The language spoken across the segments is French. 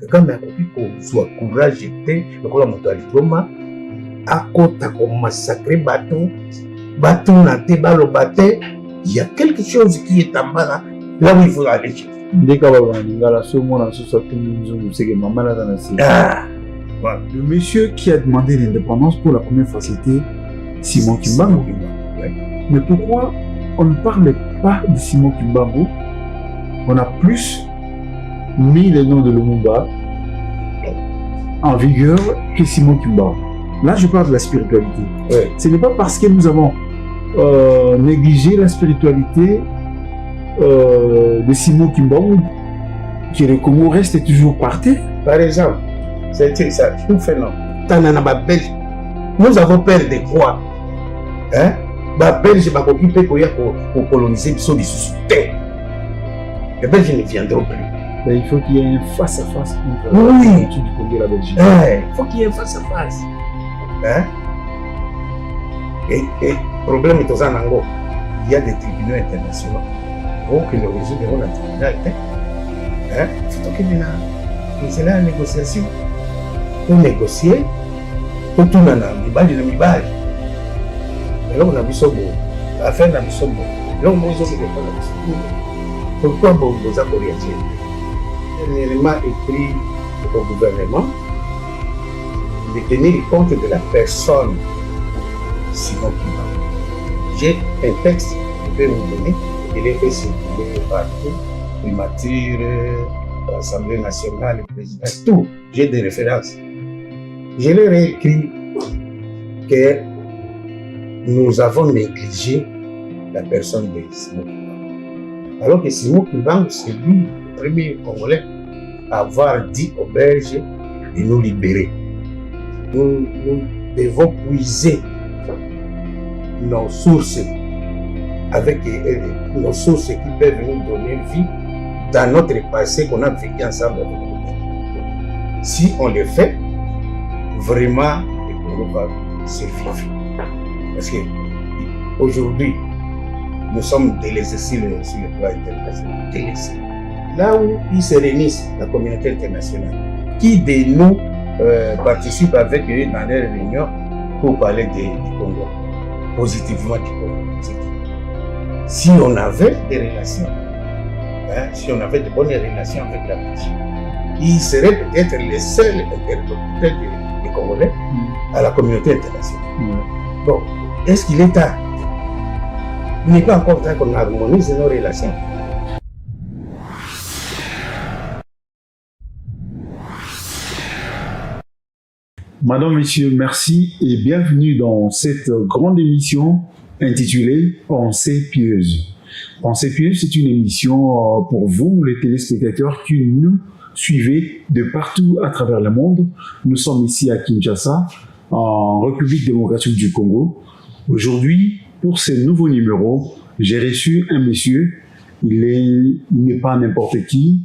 Quand même, il faut courage, il faut que akota ko massacrer bateau na te balo bateau, il y a quelque chose qui est en bas là où il faut aller. Le monsieur qui a demandé l'indépendance pour la première fois, c'était Simon Kimbangu. Mais pourquoi on ne parle pas de Simon Kimbangu? On a plus mis le nom de Lumumba en vigueur que Simon Kimbangu. Là, je parle de la spiritualité. Ouais. Ce n'est pas parce que nous avons négligé la spiritualité de Simon Kimbangu que le Congo reste toujours par terre. Par exemple, c'est ça, tout fait non. Nous avons peur de quoi? Hein? Les Belges vont occuper pour coloniser le terre. Les Belges ne viendront plus. Ben, il faut qu'il y ait un face-à-face entre oui. la culture du Congo et la Belgique. Il faut qu'il y ait un face-à-face. Hein? Et le problème est aux Anango. Il y a des tribunaux internationaux. Donc, le résoudre la tribunal. Hein? Il faut qu'il y ait une négociation. Pour négocier, pour tout le monde, alors on a vu ça beau. Afin on a vu ça beau. Là, on a vu ça beau. Pourquoi vous avez réagi? Dernièrement écrit au gouvernement de tenir compte de la personne Simon Kimbangu. J'ai un texte que je peux vous donner. Il est fait circuler partout, primature, l'Assemblée nationale, le président, tout. J'ai des références. Je leur ai écrit que nous avons négligé la personne de Simon Kimbangu. Alors que Simon Kimbangu, c'est lui, le premier Congolais, à avoir dit aux Belges de nous libérer. Nous devons puiser nos sources avec nos sources qui peuvent nous donner vie dans notre passé qu'on a vécu ensemble avec nous. Si on le fait, vraiment, le Congo va survivre. Parce qu'aujourd'hui, nous sommes délaissés sur le plan international. Délaissés. Là où ils se réunissent, la communauté internationale, qui de nous participe avec eux dans les réunions pour parler du Congo, positivement du Congo. Si on avait des relations, si on avait de bonnes relations avec la Belgique, ils seraient peut-être les seuls interlocuteurs des Congolais à la communauté internationale. Bon, est-ce qu'il est tard? Il n'est pas encore temps qu'on harmonise nos relations. Madame, Messieurs, merci et bienvenue dans cette grande émission intitulée Pensée pieuse. Pensée pieuse, c'est une émission pour vous, les téléspectateurs qui nous suivez de partout à travers le monde. Nous sommes ici à Kinshasa, en République démocratique du Congo. Aujourd'hui, pour ce nouveau numéro, j'ai reçu un monsieur. Il n'est pas n'importe qui.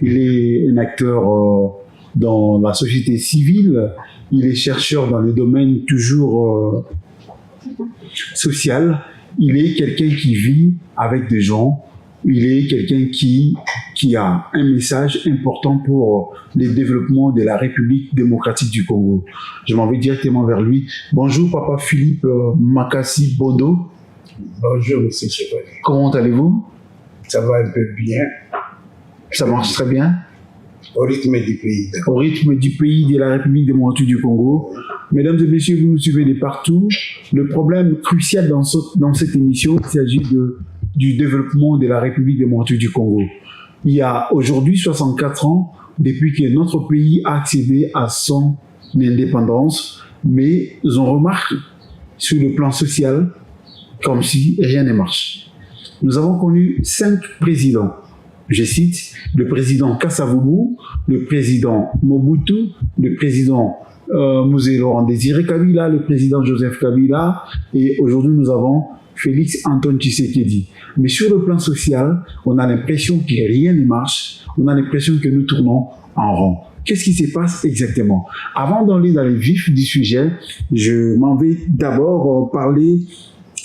Il est un acteur dans la société civile. Il est chercheur dans le domaine toujours social. Il est quelqu'un qui vit avec des gens. Il est quelqu'un qui a un message important pour le développement de la République démocratique du Congo. Je m'en vais directement vers lui. Bonjour, Papa Philippe Makassi Bodo. Bonjour, Monsieur Chevalier. Comment allez-vous? Ça va un peu bien. Ça marche très bien. Au rythme du pays. Au rythme du pays de la République démocratique du Congo. Mesdames et messieurs, vous nous suivez de partout. Le problème crucial dans cette émission, il s'agit du développement de la République démocratique du Congo. Il y a aujourd'hui 64 ans depuis que notre pays a accédé à son indépendance, mais on remarque sur le plan social comme si rien ne marche. Nous avons connu 5 présidents. Je cite le président Kasavubu, le président Mobutu, le président Mzee Laurent Désiré Kabila, le président Joseph Kabila, et aujourd'hui nous avons Félix Antoine Tshisekedi. Mais sur le plan social, on a l'impression que rien ne marche, on a l'impression que nous tournons en rond. Qu'est-ce qui se passe exactement? Avant d'aller dans le vif du sujet, je m'en vais d'abord parler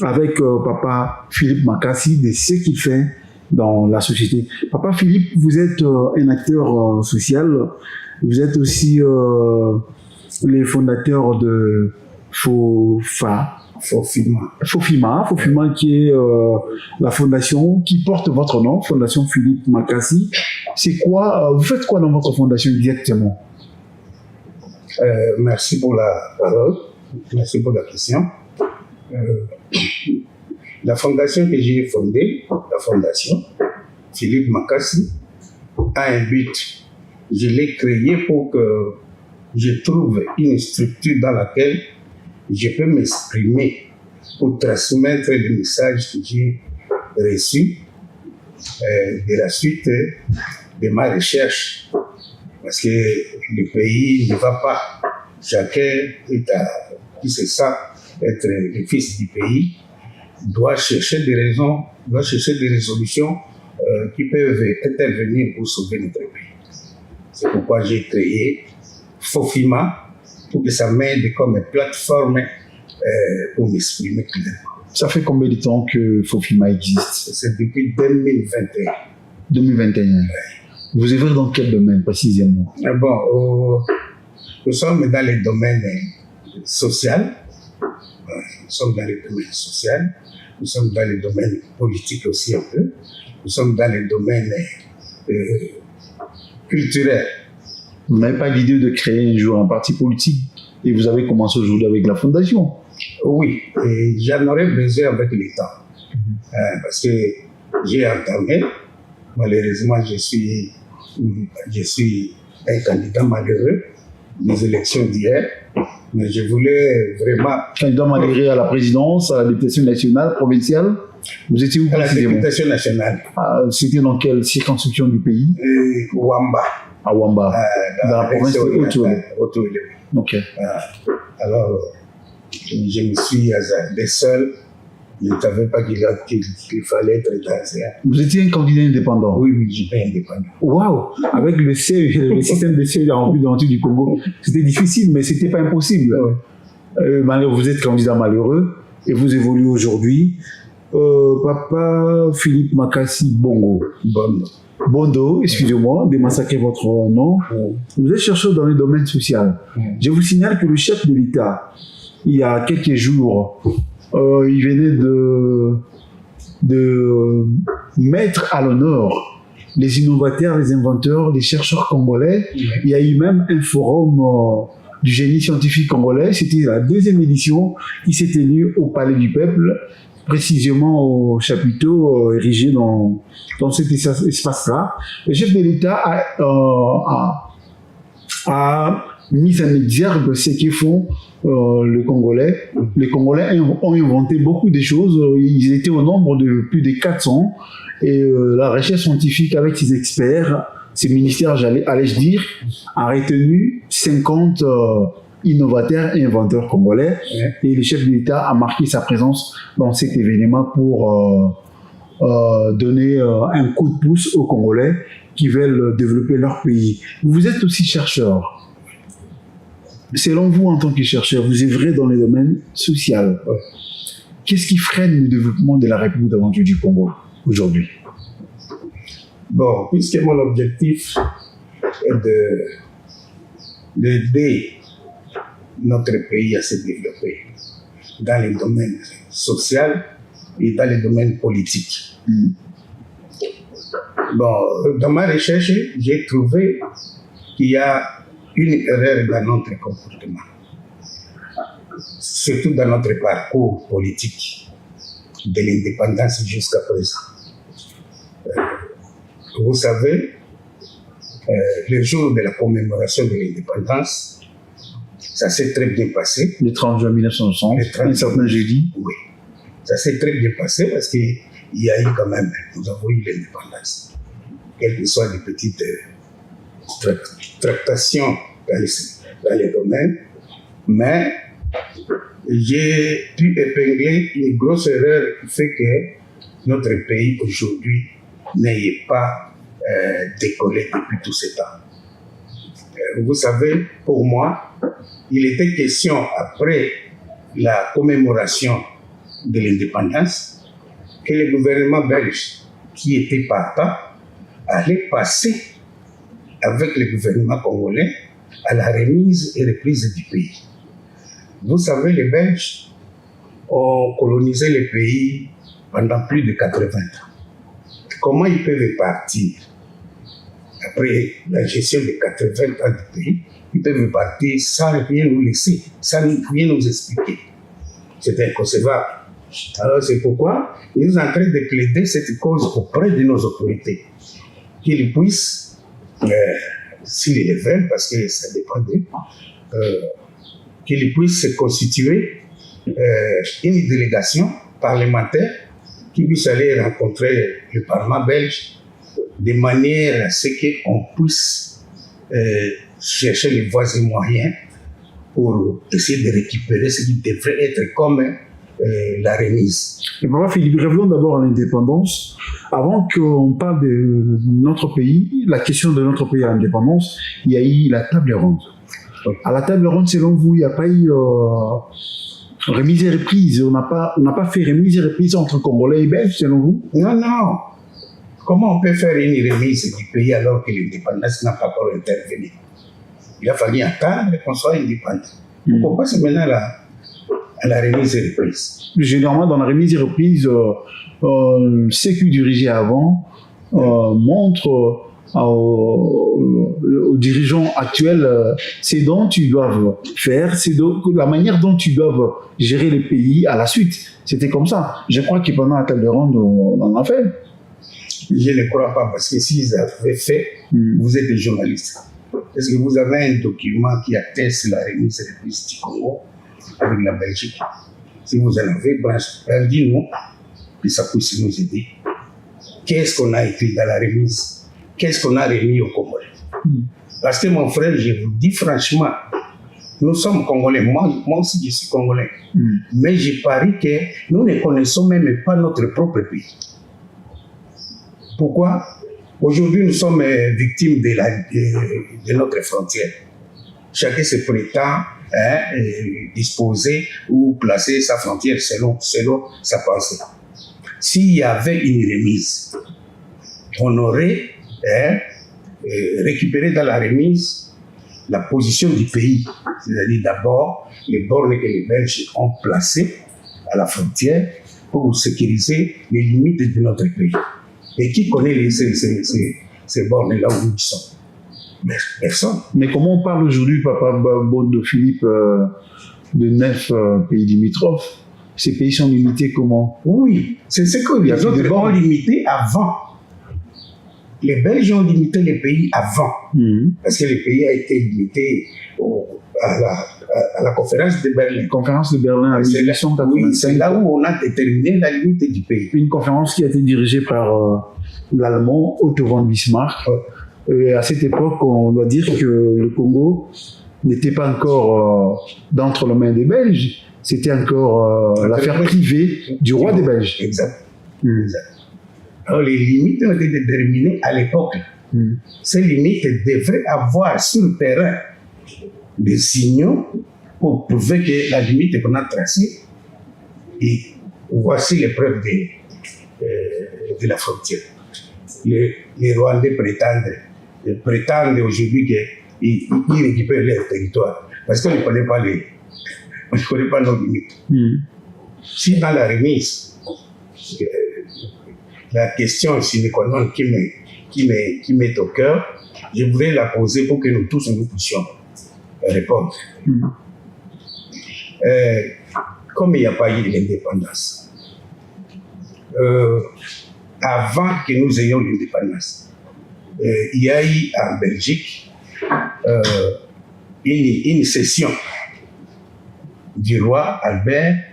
avec Papa Philippe Makassi de ce qu'il fait dans la société. Papa Philippe, vous êtes un acteur social, vous êtes aussi les fondateurs de Fofima, qui est la fondation qui porte votre nom, Fondation Philippe Makassi. C'est quoi, vous faites quoi dans votre fondation exactement? Merci pour la parole, merci pour la question. La fondation que j'ai fondée, la fondation Philippe Makassi, a un but. Je l'ai créée pour que je trouve une structure dans laquelle je peux m'exprimer pour transmettre le message que j'ai reçu de la suite de ma recherche. Parce que le pays ne va pas. Chacun qui se sent être le fils du pays doit chercher des raisons, doit chercher des résolutions qui peuvent intervenir pour sauver notre pays. C'est pourquoi j'ai créé Fofima pour que ça m'aide comme plateforme pour m'exprimer clairement. Ça fait combien de temps que Fofima existe? C'est depuis 2021. 2021. Ouais. Vous œuvrez dans quel domaine précisément? Bon, nous sommes dans les domaines sociaux. Nous sommes dans les domaines sociaux. Nous sommes dans les domaines politiques aussi un peu. Nous sommes dans les domaines culturels. Vous n'avez pas l'idée de créer un jour un parti politique et vous avez commencé aujourd'hui avec la fondation? Oui, et j'en aurais besoin avec le temps. Parce que j'ai entamé, malheureusement, je suis un candidat malheureux des élections d'hier, mais je voulais vraiment... Candidat malheureux à la présidence, à la députation nationale, provinciale? Vous étiez où précisément? À la députation nationale. C'était dans quelle circonscription du pays? Wamba. À Wamba, dans la province de Haut-Ouélé. Ok. Alors, je me suis hasardé seul. Je ne savais pas qu'il fallait être dans un... Vous étiez un candidat indépendant? Oui, j'étais indépendant. Waouh! Avec le système de CE en plus du Congo, c'était difficile, mais ce n'était pas impossible. Oui. Vous êtes candidat malheureux et vous évoluez aujourd'hui. Papa Philippe Makassi Bondo, excusez-moi de massacrer votre nom. Vous êtes chercheur dans le domaine social. Je vous signale que le chef de l'État, il y a quelques jours, il venait de mettre à l'honneur les innovateurs, les inventeurs, les chercheurs congolais. Il y a eu même un forum du génie scientifique congolais. C'était la 2e édition qui s'est tenue au Palais du Peuple, précisément au chapiteau érigé dans cet espace-là. Le chef de l'État a mis en exergue ce qu'ils font les Congolais. Les Congolais ont inventé beaucoup de choses. Ils étaient au nombre de plus de 400. Et la recherche scientifique avec ses experts, ses ministères, allais-je dire, a retenu 50 innovateurs et inventeurs congolais. Et le chef de l'État a marqué sa présence dans cet événement pour donner un coup de pouce aux Congolais qui veulent développer leur pays. Vous êtes aussi chercheur. Selon vous, en tant que chercheur, vous œuvrez dans le domaine social. Qu'est-ce qui freine le développement de la République d'Aventure du Congo aujourd'hui? Bon, puisque mon objectif est d'aider notre pays à se développer dans les domaines social et dans les domaines politiques. Bon, dans ma recherche, j'ai trouvé qu'il y a une erreur dans notre comportement, surtout dans notre parcours politique de l'indépendance jusqu'à présent. Vous savez, le jour de la commémoration de l'indépendance, ça s'est très bien passé. Le 30 juin 1960, un certain jeudi. Oui, ça s'est très bien passé parce qu'il y a eu quand même, nous avons eu l'indépendance. Quelles que soient les petites tractations dans les domaines, mais j'ai pu épingler une grosse erreur qui fait que notre pays aujourd'hui n'ayait pas décollé depuis tout ce temps. Vous savez, pour moi, il était question, après la commémoration de l'indépendance, que le gouvernement belge qui était partant allait passer avec le gouvernement congolais à la remise et reprise du pays. Vous savez, les Belges ont colonisé le pays pendant plus de 80 ans. Comment ils peuvent partir après la gestion de 80 ans du pays? Ils peuvent partir sans rien nous laisser, sans rien nous expliquer. C'est inconcevable. Alors c'est pourquoi ils sont en train de plaider cette cause auprès de nos autorités, qu'ils puissent, s'ils le veulent, parce que ça dépend d'eux, qu'ils puissent se constituer une délégation parlementaire qui puisse aller rencontrer le Parlement belge de manière à ce qu'on puisse chercher les voies et moyens pour essayer de récupérer ce qui devrait être comme la remise. Et Papa Philippe, revenons d'abord à l'indépendance. Avant qu'on parle de notre pays, la question de notre pays à l'indépendance, il y a eu la table ronde. À la table ronde, selon vous, il n'y a pas eu remise et reprise. On n'a pas fait remise et reprise entre Congolais et Belges, selon vous? Non, non. Comment on peut faire une remise du pays alors que l'indépendance n'a pas encore intervenu? Il a fallu attendre qu'on soit indépendant. Pourquoi c'est maintenant à la remise et reprise? Généralement, dans la remise et reprise, ceux qui dirigeaient avant montrent aux dirigeants actuels ce dont ils doivent faire, la manière dont ils doivent gérer le pays à la suite. C'était comme ça. Je crois que pendant la table ronde, on en a fait. Je ne crois pas, parce que s'ils avaient fait, vous êtes des journalistes. Est-ce que vous avez un document qui atteste la remise et reprise du Congo avec la Belgique? Si vous en avez, dites-nous, puis ça puisse nous aider. Qu'est-ce qu'on a écrit dans la remise? Qu'est-ce qu'on a remis aux Congolais? Parce que mon frère, je vous dis franchement, nous sommes Congolais, moi aussi je suis Congolais, mais je parie que nous ne connaissons même pas notre propre pays. Pourquoi? Aujourd'hui, nous sommes victimes de notre frontière. Chacun se prétend disposer ou placer sa frontière selon sa pensée. S'il y avait une remise, on aurait récupéré dans la remise la position du pays, c'est-à-dire d'abord les bornes que les Belges ont placées à la frontière pour sécuriser les limites de notre pays. Et qui connaît ces bornes-là où ils sont? Personne. Mais comment on parle aujourd'hui, Papa Bondo Philippe, de 9 pays limitrophes? Ces pays sont limités comment? Oui, c'est ce que les autres ont limité avant. Les Belges ont limité les pays avant. Parce que le pays a été limité à la conférence de Berlin. Conférence de Berlin en 1885. Oui, c'est là où on a déterminé la limite du pays. Une conférence qui a été dirigée par l'Allemand Otto von Bismarck. Et à cette époque, on doit dire que le Congo n'était pas encore d'entre les mains des Belges. C'était encore l'affaire privée du roi des Belges. Exact. Alors les limites ont été déterminées à l'époque. Ces limites devraient avoir sur le terrain des signaux pour prouver que la limite qu'on a tracée, et voici les preuves de la frontière. Les Rwandais prétendent aujourd'hui qu'ils récupèrent leur territoire parce qu'on ne connaît pas nos limites. Si dans la remise, la question sine qua non qui m'est au cœur, je voudrais la poser pour que nous tous nous puissions répondre. Comme il n'y a pas eu l'indépendance, avant que nous ayons l'indépendance, il y a eu en Belgique une session du roi Albert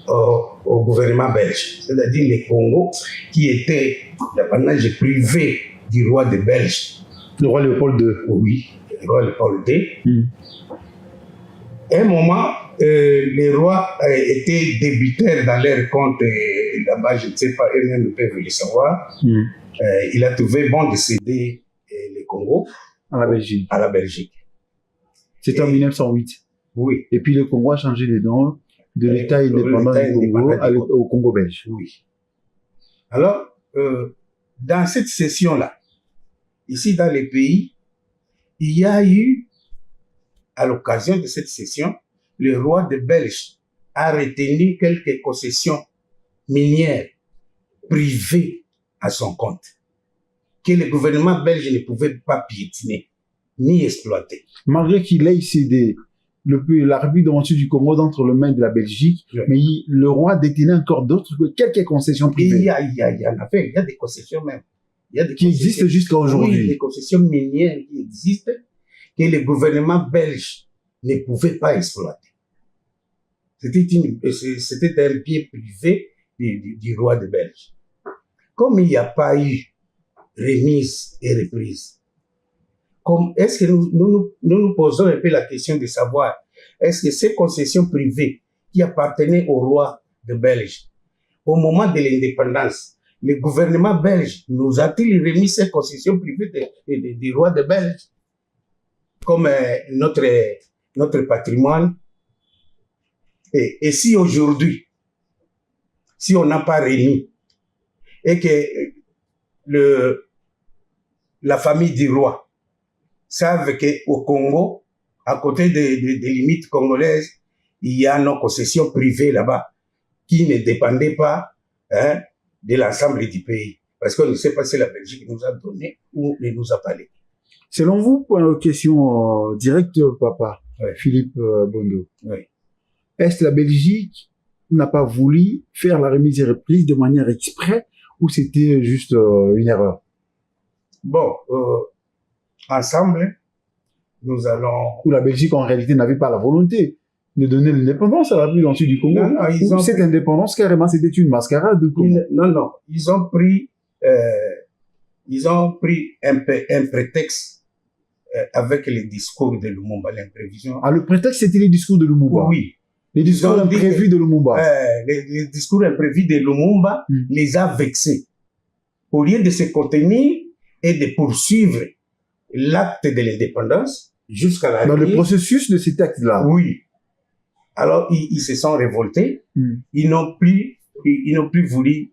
au gouvernement belge, c'est-à-dire le Congo qui était l'apanage privé du roi de Belge. Le roi Léopold II. Oui, le roi Léopold II. À un moment, les rois étaient débiteurs dans leurs comptes là-bas, je ne sais pas, eux-mêmes peuvent le savoir. Il a trouvé bon de céder le Congo à la Belgique. C'était en 1908. Oui. Et puis le Congo a changé de nom de l'État indépendant du Congo au Congo belge. Oui. Alors, dans cette session-là, ici dans les pays, il y a eu, à l'occasion de cette session, le roi de Belge a retenu quelques concessions minières privées à son compte, que le gouvernement belge ne pouvait pas piétiner ni exploiter. Malgré qu'il ait cédé la République démocratique du Congo entre les mains de la Belgique, Oui. mais le roi détenait encore d'autres, quelques concessions Et privées il y en avait, il y a des concessions même. Il y a des qui concessions, existent jusqu'à aujourd'hui. oui, des concessions minières qui existent, que le gouvernement belge ne pouvait pas exploiter. C'était un bien privé du roi de Belge. Comme il n'y a pas eu remise et reprise, est-ce que nous posons un peu la question de savoir, est-ce que ces concessions privées qui appartenaient au roi de Belge, au moment de l'indépendance, le gouvernement belge nous a-t-il remis ces concessions privées du roi de Belge comme notre patrimoine? Et si aujourd'hui, si on n'a pas remis et que la famille du roi savent qu'au Congo, à côté des limites congolaises, il y a nos concessions privées là-bas qui ne dépendaient pas de l'ensemble du pays. Parce qu'on ne sait pas si la Belgique nous a donné ou ne nous a pas donné. Selon vous, pour une question directe, papa, Oui. Philippe Bondo, Oui. est-ce que la Belgique n'a pas voulu faire la remise et reprise de manière exprès ou c'était juste une erreur? Bon, ensemble, nous allons... Ou la Belgique, en réalité, n'avait pas la volonté de donner l'indépendance à la République démocratique du Congo. Non, ils ou ont cette indépendance, carrément, c'était une mascarade de Congo. Non, ils ont pris un prétexte avec les discours de Lumumba, l'imprévision. Ah, le prétexte, c'était les discours de Lumumba. Oui. Les discours Ils ont dit imprévus de Lumumba. Les discours imprévus de Lumumba les a vexés. Au lieu de se contenir et de poursuivre l'acte de l'indépendance jusqu'à la Dans le remise, processus de cet acte-là. oui. Alors, ils se sont révoltés. Ils n'ont plus voulu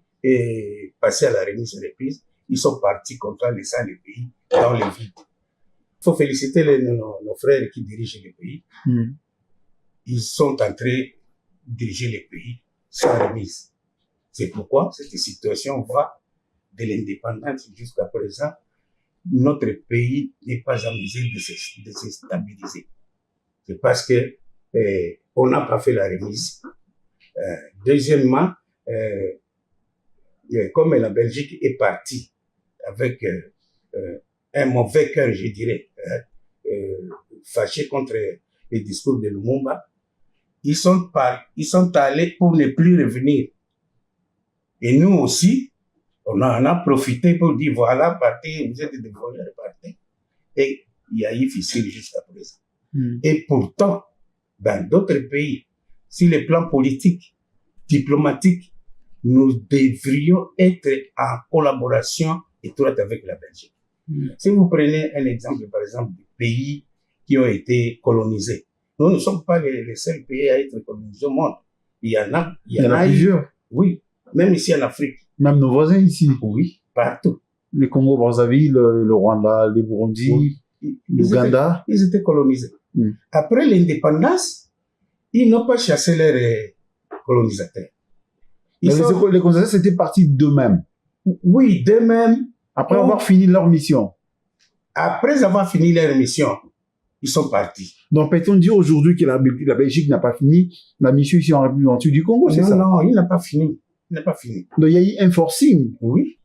passer à la remise et reprise. Ils sont partis comme ça, laissant le pays dans le vide. Il faut féliciter nos frères qui dirigent le pays. Ils sont en train de diriger le pays sans remise. C'est pourquoi cette situation va de l'indépendance jusqu'à présent. Notre pays n'est pas en mesure de se stabiliser. C'est parce que on n'a pas fait la remise. Deuxièmement, comme la Belgique est partie avec un mauvais cœur, je dirais, fâché contre les discours de Lumumba, ils sont allés pour ne plus revenir. Et nous aussi, on en a profité pour dire, voilà, partez, vous êtes des voleurs, partez. Et il y a eu fissure jusqu'à présent. Et pourtant, dans d'autres pays, sur le plan politique, diplomatique, nous devrions être en collaboration étroite avec la Belgique. Si vous prenez un exemple, par exemple, des pays qui ont été colonisés, nous ne sommes pas les seuls pays à être colonisés au monde. Il y en a plusieurs. Oui, même ici en Afrique. Même nos voisins ici. Oui, partout. Le Congo, Brazzaville, le Rwanda, le Burundi, oui. l'Ouganda. Ils étaient colonisés. Après l'indépendance, ils n'ont pas chassé leurs colonisateurs. Les colonisateurs, c'était parti d'eux-mêmes. Oui, d'eux-mêmes. Après avoir fini leur mission. Après avoir fini leur mission, ils sont partis. Donc, peut-on dire aujourd'hui que la Belgique n'a pas fini la mission ici en République démocratique du Congo, c'est ça? Non, il n'a pas fini. Il n'a pas fini. Donc, il y a eu un forcing. Oui.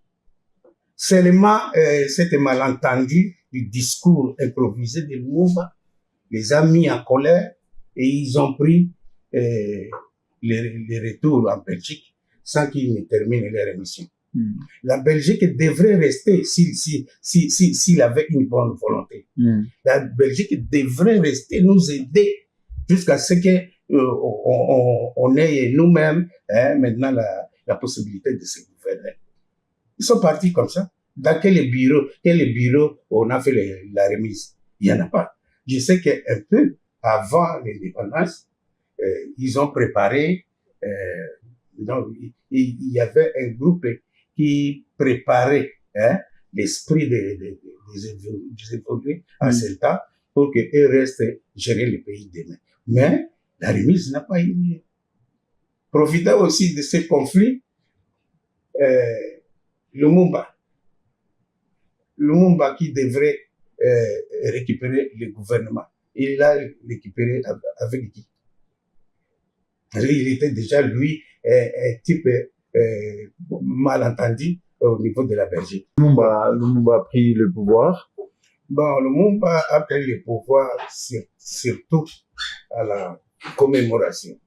Seulement, cet malentendu du discours improvisé de Lumumba les a mis en colère et ils ont pris les retours en Belgique sans qu'ils ne terminent leur mission. La Belgique devrait rester s'il avait une bonne volonté. La Belgique devrait rester, nous aider jusqu'à ce que on ait nous-mêmes maintenant la possibilité de se gouverner. Ils sont partis comme ça. Dans quel bureau on a fait la remise? Il n'y en a pas. Je sais qu'un peu avant l'indépendance, ils ont préparé, il y avait un groupe qui préparait l'esprit des évolués à ce temps pour qu'eux restent gérer le pays demain. Mais la remise n'a pas eu lieu. Profitant aussi de ces conflits, Lumumba qui devrait récupérer le gouvernement, il l'a récupéré avec qui? Il était déjà, lui, un type malentendu au niveau de la Belgique. Lumumba a pris le pouvoir. Bon, Lumumba a pris le pouvoir surtout à la commémoration.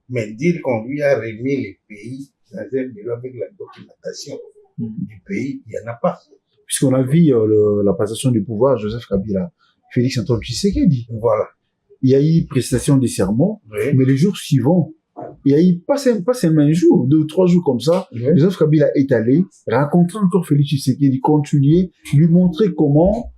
Mais dire qu'on lui a remis le pays dans un bureau avec la documentation du pays, il n'y en a pas. Puisqu'on a vu la passation du pouvoir, Joseph Kabila, Félix Antoine Tshisekedi. Voilà. Il y a eu prestation des serments, oui. Mais les jours suivants, il y a eu pas seulement un jour, 2 ou 3 jours comme ça, oui. Joseph Kabila est allé rencontrer encore Félix Tshisekedi, continuer, lui montrer comment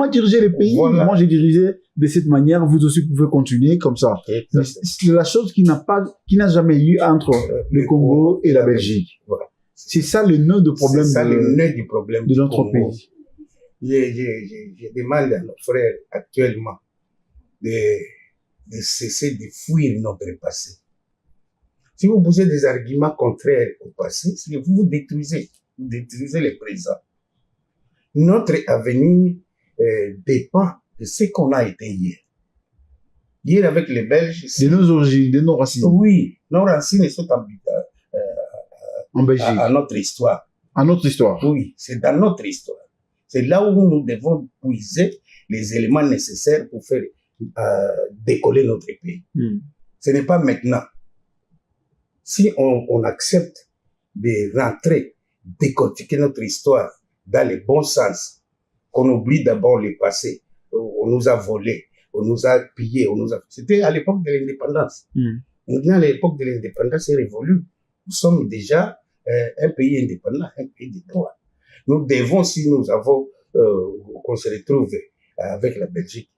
diriger le pays. Voilà. Moi, j'ai dirigé de cette manière, vous aussi pouvez continuer comme ça. C'est la chose qui n'a jamais eu entre le Congo et la Belgique. Voilà. C'est ça le nœud de problème. C'est ça le nœud du problème de notre pays. Je demande à nos frères actuellement de cesser de fuir notre passé. Si vous posez des arguments contraires au passé, c'est que vous détruisez le présent. Notre avenir dépend de ce qu'on a été hier. Hier avec les Belges... De nos origines, de nos racines. Oui, nos racines sont en Belgique. À notre histoire. À notre histoire. Oui, c'est dans notre histoire. C'est là où nous devons puiser les éléments nécessaires pour faire décoller notre pays. Ce n'est pas maintenant. Si on accepte de rentrer, décortiquer notre histoire dans le bon sens, qu'on oublie d'abord le passé, on nous a volé, on nous a pillé, C'était à l'époque de l'indépendance. Maintenant, à l'époque de l'indépendance est révolue. Nous sommes déjà un pays indépendant, un pays de droit. Nous devons, si nous avons, qu'on se retrouve avec la Belgique,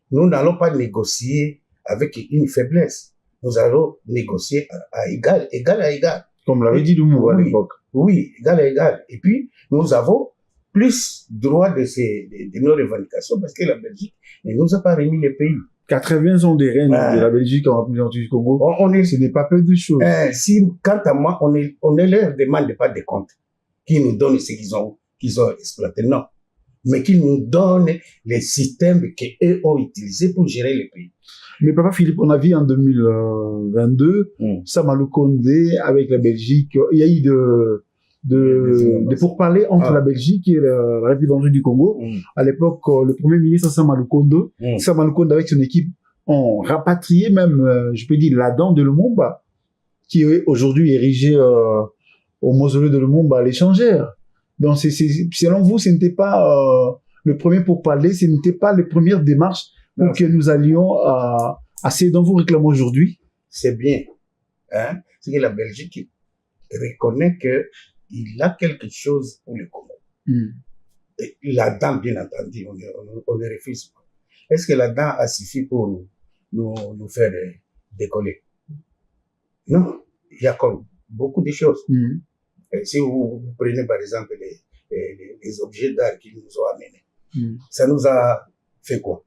nous n'allons pas négocier avec une faiblesse. Nous allons négocier à égal à égal. Comme l'avait dit Lumumba à l'époque. Oui, égal à égal. Et puis, nous avons plus droit de nos revendications parce que la Belgique ne nous a pas remis le pays. 80 ans de règne de la Belgique en République du Congo, ce n'est pas peu de choses. Quant à moi, on ne leur demande pas de comptes qui nous donnent ce qu'ils ont exploité, non. Mais qui nous donnent les systèmes qu'eux ont utilisés pour gérer le pays. Mais Papa Philippe, on a vu en 2022, Samalou Condé avec la Belgique, il y a eu de pourparlers entre la Belgique et la République du Congo. À l'époque, le premier ministre Samalou Condé avec son équipe ont rapatrié même, je peux dire, la dent de Lumumba, qui est aujourd'hui érigée au mausolée de Lumumba à l'échangère. Donc, selon vous, ce n'était pas le premier pourparler, ce n'était pas les premières démarches pour que nous allions à ce dont vous réclamez aujourd'hui? C'est bien. Hein? C'est que la Belgique reconnaît qu'il a quelque chose pour le Congo. Et la dent, bien entendu, on ne refuse pas. Est-ce que la dent a suffi pour nous faire décoller? Non. Il y a comme beaucoup de choses. Et si vous prenez par exemple les objets d'art qu'ils nous ont amenés, ça nous a fait quoi?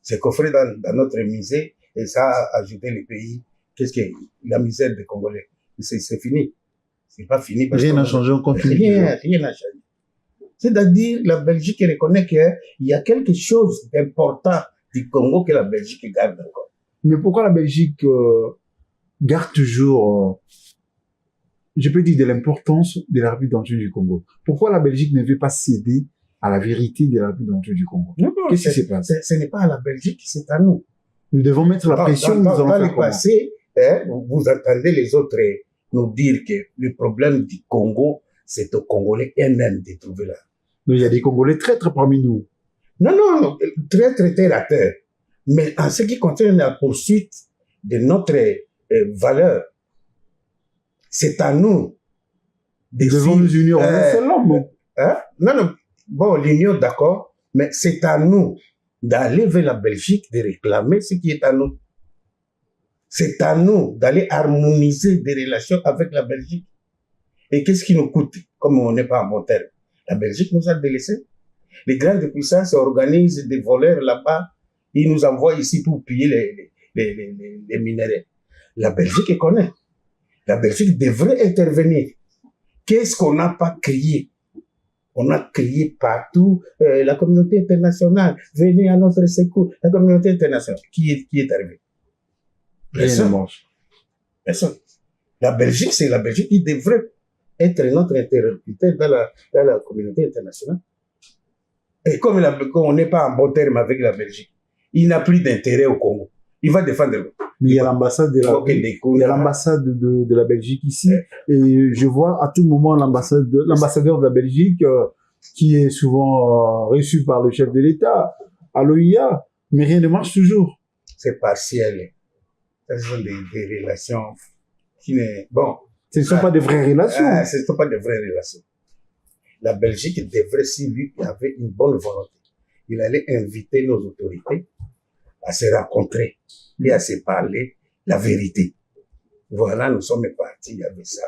C'est coffré dans notre musée et ça a ajouté le pays. Qu'est-ce que la misère des Congolais? C'est fini. C'est pas fini. Rien n'a changé, on continue. Rien n'a changé. C'est-à-dire, la Belgique reconnaît qu'il y a quelque chose d'important du Congo que la Belgique garde encore. Mais pourquoi la Belgique garde toujours, je peux dire, de l'importance de la République du Congo? Pourquoi la Belgique ne veut pas céder à la vérité de la République du Congo? Qu'est-ce qui se passe? Ce n'est pas à la Belgique, c'est à nous. Nous devons mettre la pression. Dans le passé, vous entendez les autres nous dire que le problème du Congo, c'est aux Congolais eux-mêmes de trouver là. Donc, il y a des Congolais traîtres parmi nous. Non, traîtres terre à terre. Mais en ce qui concerne la poursuite de notre valeur, c'est à nous. Devons nous unir Non, bon, l'union, d'accord, mais c'est à nous d'aller vers la Belgique, de réclamer ce qui est à nous. C'est à nous d'aller harmoniser des relations avec la Belgique. Et qu'est-ce qui nous coûte, comme on n'est pas en bon terme? La Belgique nous a délaissés. Les grandes puissances organisent des voleurs là-bas. Ils nous envoient ici pour piller les minéraux. La Belgique connaît. La Belgique devrait intervenir. Qu'est-ce qu'on n'a pas crié? On a crié partout, la communauté internationale, venez à notre secours. La communauté internationale, qui est arrivé? Personne. Personne. La Belgique, c'est la Belgique qui devrait être notre interlocuteur dans la communauté internationale. Et comme on n'est pas en bon terme avec la Belgique, il n'a plus d'intérêt au Congo. Il va défendre le Mais il y a l'ambassade de la Belgique ici, et je vois à tout moment l'ambassadeur de la Belgique qui est souvent reçu par le chef de l'État à l'OIA, mais rien ne marche toujours. C'est partiel. Ce sont des relations qui ne... Bon. Ce ne sont pas de vraies relations. Ce ne sont pas de vraies relations. La Belgique devrait, si lui avait une bonne volonté, il allait inviter nos autorités à se rencontrer et à se parler la vérité. Voilà, nous sommes partis, il y avait ça.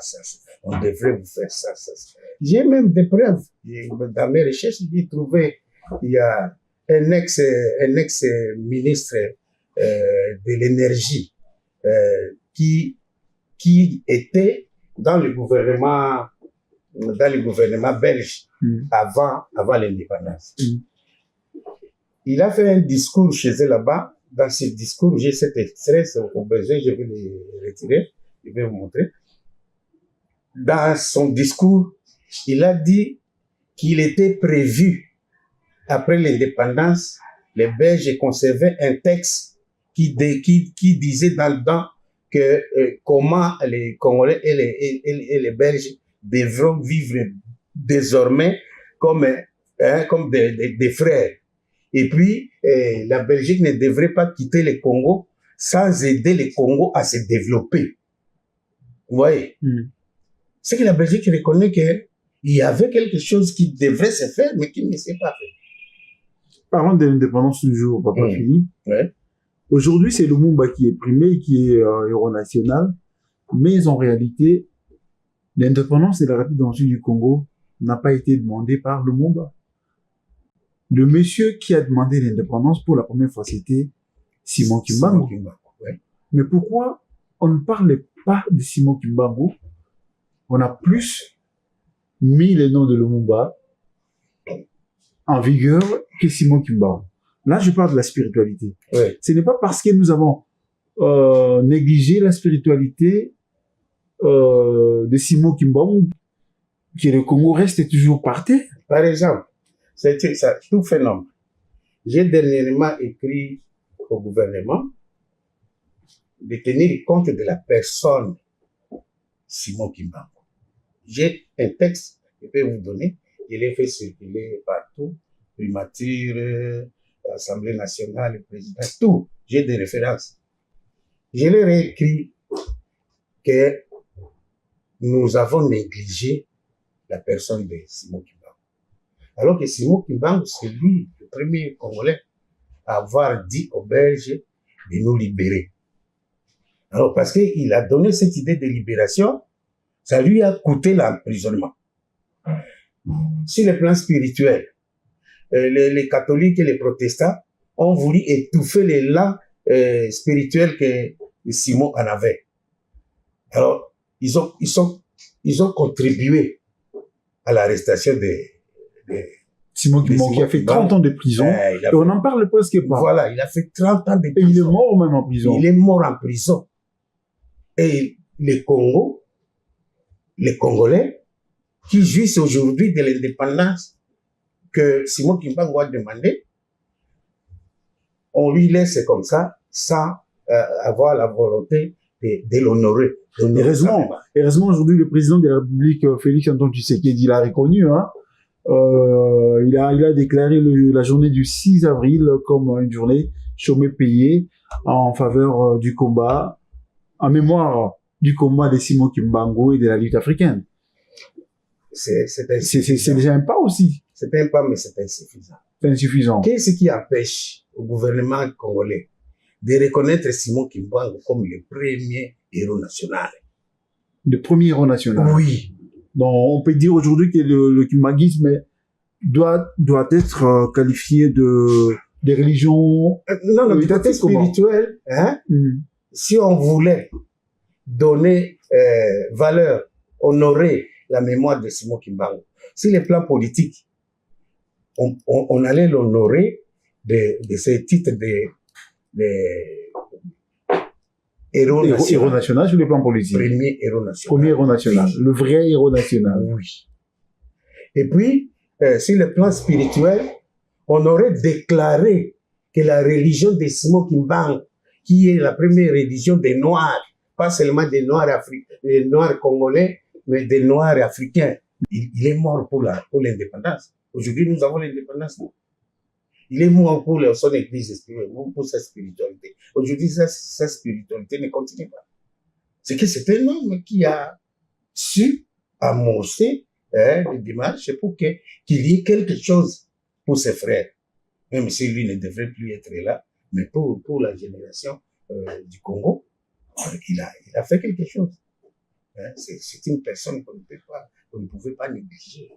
On devrait vous faire ça. J'ai même des preuves. Dans mes recherches, j'ai trouvé, il y a un ex-ministre de l'énergie qui était dans le gouvernement belge avant l'indépendance. Il a fait un discours chez eux là-bas. Dans ce discours, j'ai cet extrait, au besoin, je vais le retirer, je vais vous montrer. Dans son discours, il a dit qu'il était prévu, après l'indépendance, les Belges conservaient un texte qui disait dans que comment les Congolais et les Belges devront vivre désormais comme des frères. Et puis, la Belgique ne devrait pas quitter le Congo sans aider le Congo à se développer. Vous voyez? C'est que la Belgique reconnaît qu'il y avait quelque chose qui devrait se faire, mais qui ne s'est pas fait. Parlons de l'indépendance toujours, Papa Philippe. Ouais. Aujourd'hui, c'est Lumumba qui est primé, qui est héros national, mais en réalité, l'indépendance de la République démocratique du Congo n'a pas été demandée par Lumumba. Le monsieur qui a demandé l'indépendance pour la première fois, c'était Simon Kimbangu. Ouais. Mais pourquoi on ne parle pas de Simon Kimbangu? On a plus mis le nom de Lumumba en vigueur que Simon Kimbangu. Là, je parle de la spiritualité. Ouais. Ce n'est pas parce que nous avons négligé la spiritualité de Simon Kimbangu que le Congo reste toujours par terre. Par exemple, c'est ça, tout phénomène. J'ai dernièrement écrit au gouvernement de tenir compte de la personne Simon Kimbangu. J'ai un texte que je peux vous donner. Je l'ai fait circuler partout, primature, Assemblée nationale, le président, tout. J'ai des références. Je l'ai réécrit que nous avons négligé la personne de Simon Kimbangu. Alors que Simon Kimbangu, c'est lui, le premier Congolais, à avoir dit aux Belges de nous libérer. Alors, parce qu'il a donné cette idée de libération, ça lui a coûté l'emprisonnement. Sur le plan spirituel, les catholiques et les protestants ont voulu étouffer l'élan spirituel que Simon en avait. Alors, ils ont contribué à l'arrestation de Simon Kimbangu qui a fait 30 ans de prison. Et on n'en parle presque pas. Voilà, il a fait 30 ans de prison. Et il est mort même en prison. Il est mort en prison. Et les Congolais, qui jouissent aujourd'hui de l'indépendance que Simon Kimbangu a demandé, on lui laisse comme ça, sans avoir la volonté de l'honorer. Heureusement, aujourd'hui, le président de la République, Félix Antoine Tshisekedi, l'a reconnu, hein. Il a déclaré la journée du 6 avril comme une journée chômée payée en faveur du combat, en mémoire du combat de Simon Kimbangu et de la lutte africaine. C'est déjà un pas aussi. C'est un pas, mais c'est insuffisant. C'est insuffisant. Qu'est-ce qui empêche au gouvernement congolais de reconnaître Simon Kimbangu comme le premier héros national? Le premier héros national? Oui. Donc, on peut dire aujourd'hui que le kimagisme doit être qualifié des religions. Non, le côté spirituel, hein, si on voulait donner valeur, honorer la mémoire de Simon Kimbangu, sur les plans politiques, on allait l'honorer de ces titres de héros national sur les plans politiques. Premier héros national. Premier héros national. Le vrai héros national. Oui. Et puis, sur le plan spirituel, on aurait déclaré que la religion de Simon Kimbangu, qui est la première religion des Noirs, pas seulement des Noirs des Noirs congolais, mais des Noirs africains, il est mort pour l'indépendance. Aujourd'hui, nous avons l'indépendance. Il est mort pour son église, pour sa spiritualité. Aujourd'hui, sa spiritualité ne continue pas. C'est que c'est un homme qui a su amorcer des démarches pour qu'il y ait quelque chose pour ses frères. Même si lui ne devrait plus être là, mais pour la génération du Congo, il a fait quelque chose. C'est une personne qu'on ne pouvait pas négliger.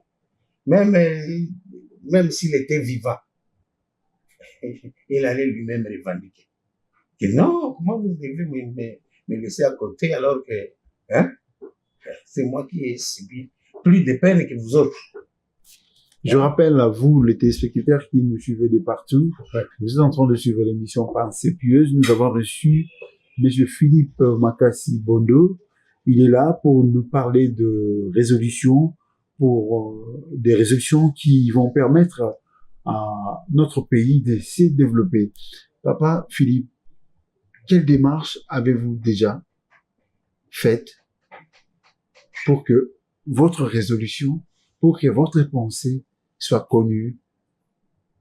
Même s'il était vivant, il allait lui-même revendiquer. Que non, comment vous devez me laisser à côté alors que c'est moi qui ai subi plus de peine que vous autres. Je rappelle à vous, les téléspectateurs qui nous suivez de partout, vous êtes en train de suivre l'émission Pensée Pieuse. Nous avons reçu M. Philippe Makassi Bondo. Il est là pour nous parler de résolutions, des résolutions qui vont permettre à notre pays de se développer. Papa Philippe, quelle démarche avez-vous déjà faite pour que votre résolution, pour que votre pensée soit connue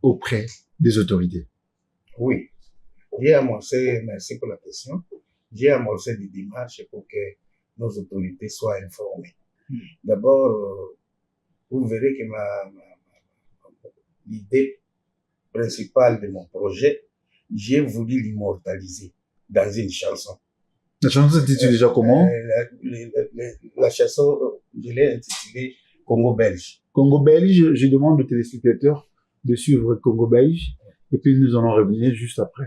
auprès des autorités? Oui, j'ai amorcé, merci pour la question, j'ai amorcé des démarches pour que nos autorités soient informées. D'abord, vous verrez que l'idée principale de mon projet, j'ai voulu l'immortaliser dans une chanson. La chanson s'intitule déjà comment? La chanson, je l'ai intitulée Congo Belge. Congo Belge, je demande aux téléspectateurs de suivre Congo Belge et puis nous allons revenir juste après.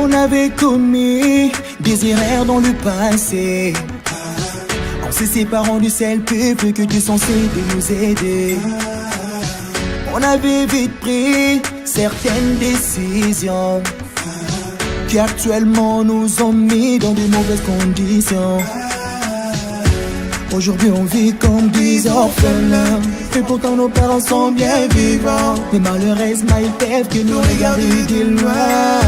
On avait commis des erreurs dans le passé. En se séparant du seul peuple que tu es censé de nous aider. On avait vite pris certaines décisions qui actuellement nous ont mis dans de mauvaises conditions. Aujourd'hui on vit comme des orphelins, et pourtant nos parents sont bien vivants. Mais malheureusement ils peuvent que nous regarder de loin.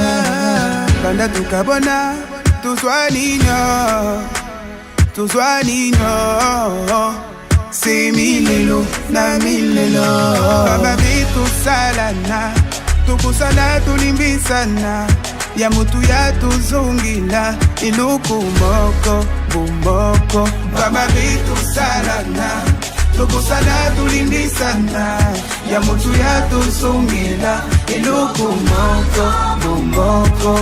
Banda tukabona, tuzwa nino c'est milelo na milelo. Baba bitu salana, tukusana tulimbisana, ya mutu ya tuzungila, iluku moko, bumoko. Baba bitu salana, tukusana tulimbisana, ya mutu ya tuzungila, iluku moko, bumoko.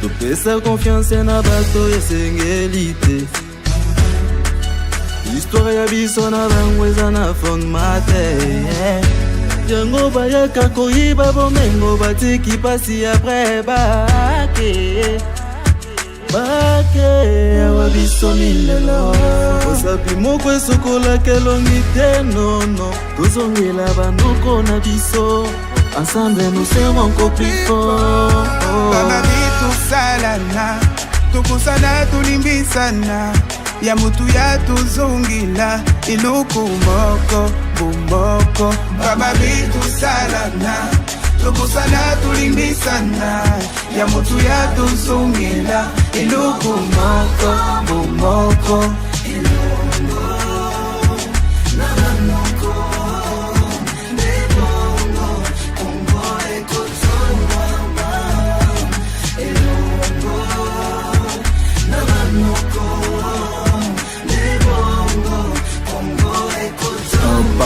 Topesa confiance na bato esengeli te. Histoire ya biso na bango eza na fondement te. Yango bayaka koyiba bomengo batiki pasi apres bake awa biso milelo. Osapi moko esokola kelongi te nono. Tozongela banoko na biso. Ensemble nous serons encore plus forts. Baba bitu salana, tukusana tulimbisana, ya mutu ya tuzungila, iluku moko, bumoko. Baba bitu salana, tukusana tulimbisana, ya mutu ya tuzungila, iluku moko, bumoko.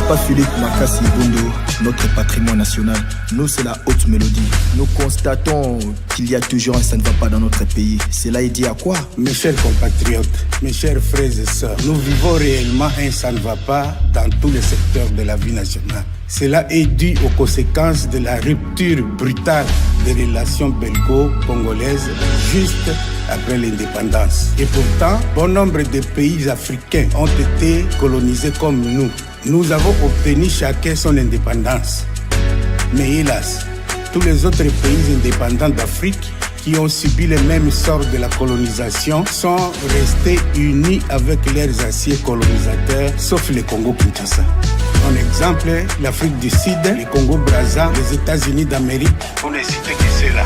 Papa Philippe Makassi Bondo, notre patrimoine national. Nous, c'est la haute mélodie. Nous constatons qu'il y a toujours un ça ne va pas dans notre pays. Cela est dit à quoi? Mes chers compatriotes, mes chers frères et sœurs, nous vivons réellement un ça ne va pas dans tous les secteurs de la vie nationale. Cela est dû aux conséquences de la rupture brutale des relations belgo-congolaises juste après l'indépendance. Et pourtant, bon nombre de pays africains ont été colonisés comme nous. Nous avons obtenu chacun son indépendance. Mais hélas, tous les autres pays indépendants d'Afrique qui ont subi le même sort de la colonisation sont restés unis avec leurs anciens colonisateurs, sauf le Congo-Kinshasa. En exemple, l'Afrique du Sud, le Congo-Brazza, les États-Unis d'Amérique, pour ne citer que cela.